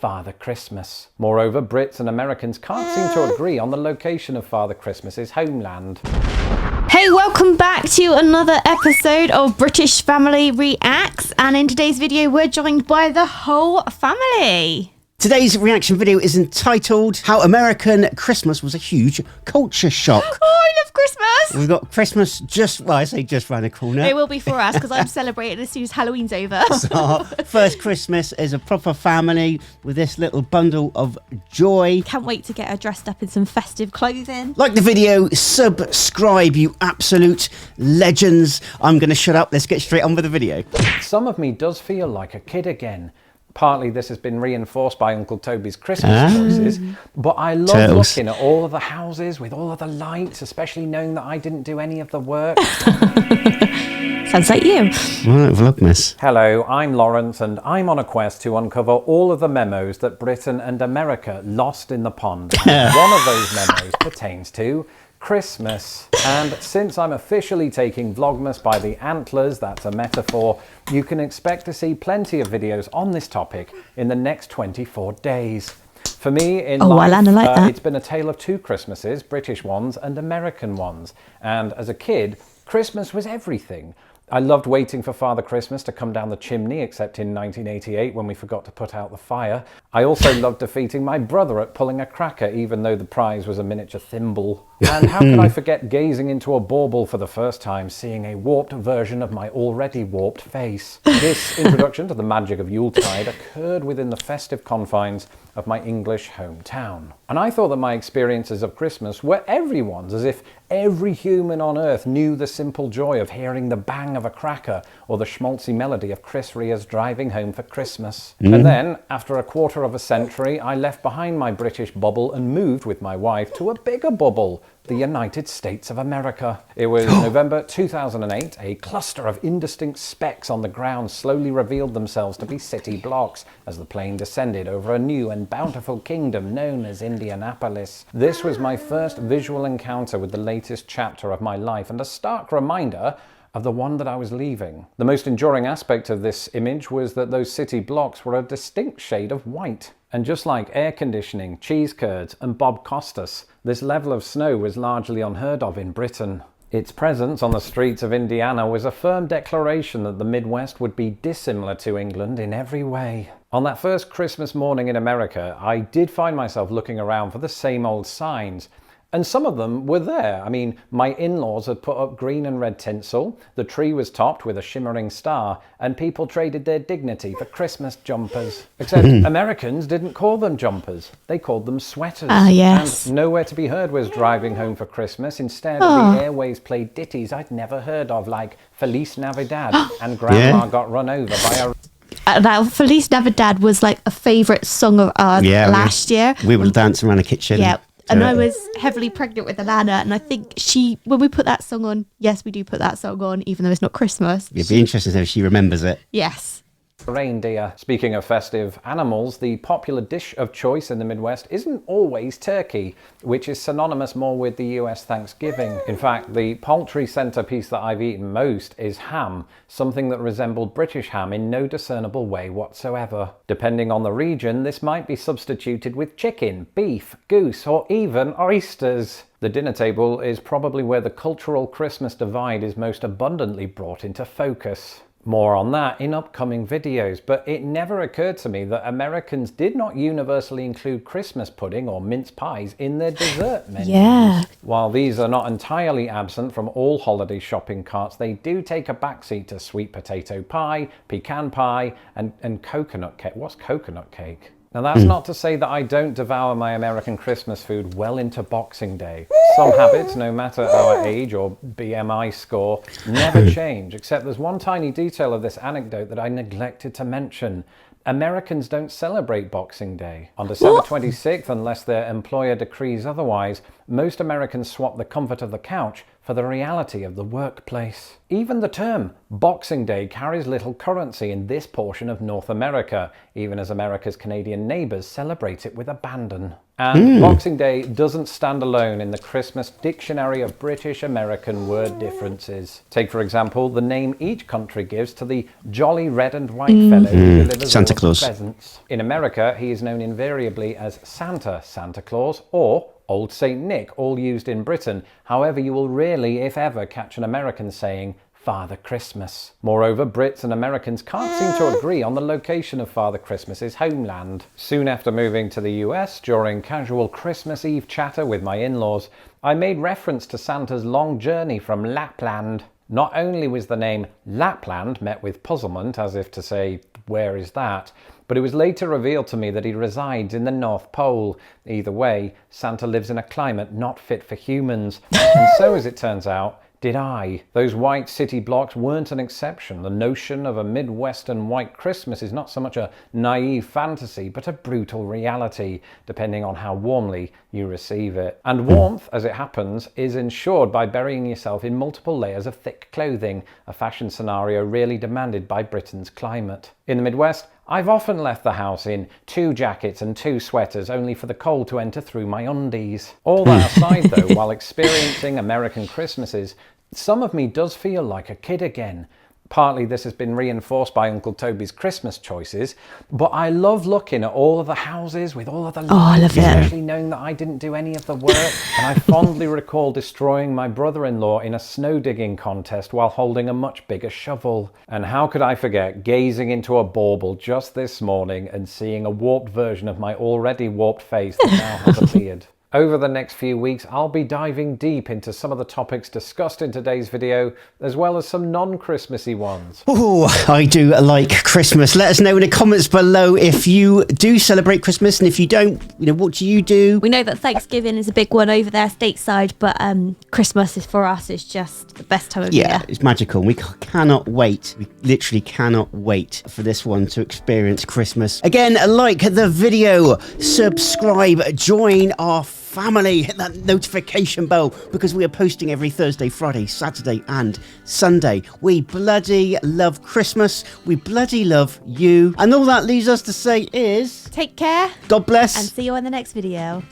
Father Christmas. Moreover, Brits and Americans can't seem to agree on the location of Father Christmas's homeland. Hey, welcome back to another episode of British Family Reacts, and in today's video we're joined by the whole family. Today's reaction video is entitled How American Christmas Was a Huge Culture Shock. Oh, I love Christmas! We've got Christmas just round the corner. It will be for us because I'm celebrating as soon as Halloween's over. So our first Christmas is a proper family with this little bundle of joy. Can't wait to get her dressed up in some festive clothing. Like the video, subscribe, you absolute legends. I'm going to shut up. Let's get straight on with the video. Some of me does feel like a kid again. Partly this has been reinforced by Uncle Toby's Christmas choices, but I love looking at all of the houses with all of the lights, especially knowing that I didn't do any of the work. Sounds like you. Right, Vlogmas. Hello, I'm Laurence, and I'm on a quest to uncover all of the memos that Britain and America lost in the pond. And one of those memos pertains to Christmas. And since I'm officially taking Vlogmas by the antlers, that's a metaphor, you can expect to see plenty of videos on this topic in the next 24 days. For me, in life, it's been a tale of two Christmases, British ones and American ones. And as a kid, Christmas was everything. I loved waiting for Father Christmas to come down the chimney, except in 1988 when we forgot to put out the fire. I also loved defeating my brother at pulling a cracker, even though the prize was a miniature thimble. And how could I forget gazing into a bauble for the first time, seeing a warped version of my already warped face? This introduction to the magic of Yuletide occurred within the festive confines of my English hometown. And I thought that my experiences of Christmas were everyone's, as if every human on earth knew the simple joy of hearing the bang of a cracker or the schmaltzy melody of Chris Rea's Driving Home for Christmas. And then, after a quarter of a century, I left behind my British bubble and moved with my wife to a bigger bubble, the United States of America. It was November 2008. A cluster of indistinct specks on the ground slowly revealed themselves to be city blocks as the plane descended over a new and bountiful kingdom known as Indianapolis. This was my first visual encounter with the latest chapter of my life and a stark reminder of the one that I was leaving. The most enduring aspect of this image was that those city blocks were a distinct shade of white. And just like air conditioning, cheese curds and Bob Costas, this level of snow was largely unheard of in Britain. Its presence on the streets of Indiana was a firm declaration that the Midwest would be dissimilar to England in every way. On that first Christmas morning in America, I did find myself looking around for the same old signs. And some of them were there. I mean, my in-laws had put up green and red tinsel, the tree was topped with a shimmering star, and people traded their dignity for Christmas jumpers. Except Americans didn't call them jumpers, they called them sweaters. Yes. And nowhere to be heard was Driving Home for Christmas. Instead, the airways played ditties I'd never heard of, like Feliz Navidad and Grandma Got Run Over by a... That Feliz Navidad was like a favourite song of ours last year. We were dancing around the kitchen. Yeah. And I was heavily pregnant with Alana, and I think when we put that song on, yes, we do put that song on, even though it's not Christmas. It'd be interesting if she remembers it. Yes. Reindeer. Speaking of festive animals, the popular dish of choice in the Midwest isn't always turkey, which is synonymous more with the US Thanksgiving. In fact, the poultry centerpiece that I've eaten most is ham, something that resembled British ham in no discernible way whatsoever. Depending on the region, this might be substituted with chicken, beef, goose, or even oysters. The dinner table is probably where the cultural Christmas divide is most abundantly brought into focus. More on that in upcoming videos, but it never occurred to me that Americans did not universally include Christmas pudding or mince pies in their dessert menus. Yeah. While these are not entirely absent from all holiday shopping carts, they do take a backseat to sweet potato pie, pecan pie, and coconut cake. What's coconut cake? Now that's not to say that I don't devour my American Christmas food well into Boxing Day. Some habits, no matter our age or BMI score, never change, except there's one tiny detail of this anecdote that I neglected to mention. Americans don't celebrate Boxing Day. On December 26th, unless their employer decrees otherwise, most Americans swap the comfort of the couch for the reality of the workplace. Even the term Boxing Day carries little currency in this portion of North America, even as America's Canadian neighbours celebrate it with abandon. And Boxing Day doesn't stand alone in the Christmas dictionary of British American word differences. Take, for example, the name each country gives to the jolly red and white fellow who delivers Santa all the Claus. presents. In America, he is known invariably as Santa Claus, or Old Saint Nick, all used in Britain. However, you will rarely, if ever, catch an American saying Father Christmas. Moreover, Brits and Americans can't seem to agree on the location of Father Christmas's homeland. Soon after moving to the US, during casual Christmas Eve chatter with my in-laws, I made reference to Santa's long journey from Lapland. Not only was the name Lapland met with puzzlement, as if to say, where is that? But it was later revealed to me that he resides in the North Pole. Either way, Santa lives in a climate not fit for humans. And so, as it turns out, did I. Those white city blocks weren't an exception. The notion of a Midwestern white Christmas is not so much a naive fantasy, but a brutal reality, depending on how warmly you receive it. And warmth, as it happens, is ensured by burying yourself in multiple layers of thick clothing, a fashion scenario really demanded by Britain's climate. In the Midwest, I've often left the house in 2 jackets and 2 sweaters, only for the cold to enter through my undies. All that aside though, while experiencing American Christmases, some of me does feel like a kid again. Partly this has been reinforced by Uncle Toby's Christmas choices, but I love looking at all of the houses with all of the lights, I love it. especially knowing that I didn't do any of the work. And I fondly recall destroying my brother-in-law in a snow digging contest while holding a much bigger shovel. And how could I forget gazing into a bauble just this morning and seeing a warped version of my already warped face that now has a beard. Over the next few weeks, I'll be diving deep into some of the topics discussed in today's video, as well as some non-Christmassy ones. Oh, I do like Christmas. Let us know in the comments below if you do celebrate Christmas, and if you don't, what do you do? We know that Thanksgiving is a big one over there stateside, but Christmas is for us is just the best time of year. It's magical. We cannot wait. We literally cannot wait for this one to experience Christmas. Again, like the video, subscribe, join our family, hit that notification bell, because we are posting every Thursday, Friday, Saturday and Sunday. We bloody love Christmas. We bloody love you. And all that leaves us to say is... Take care. God bless. And see you on the next video.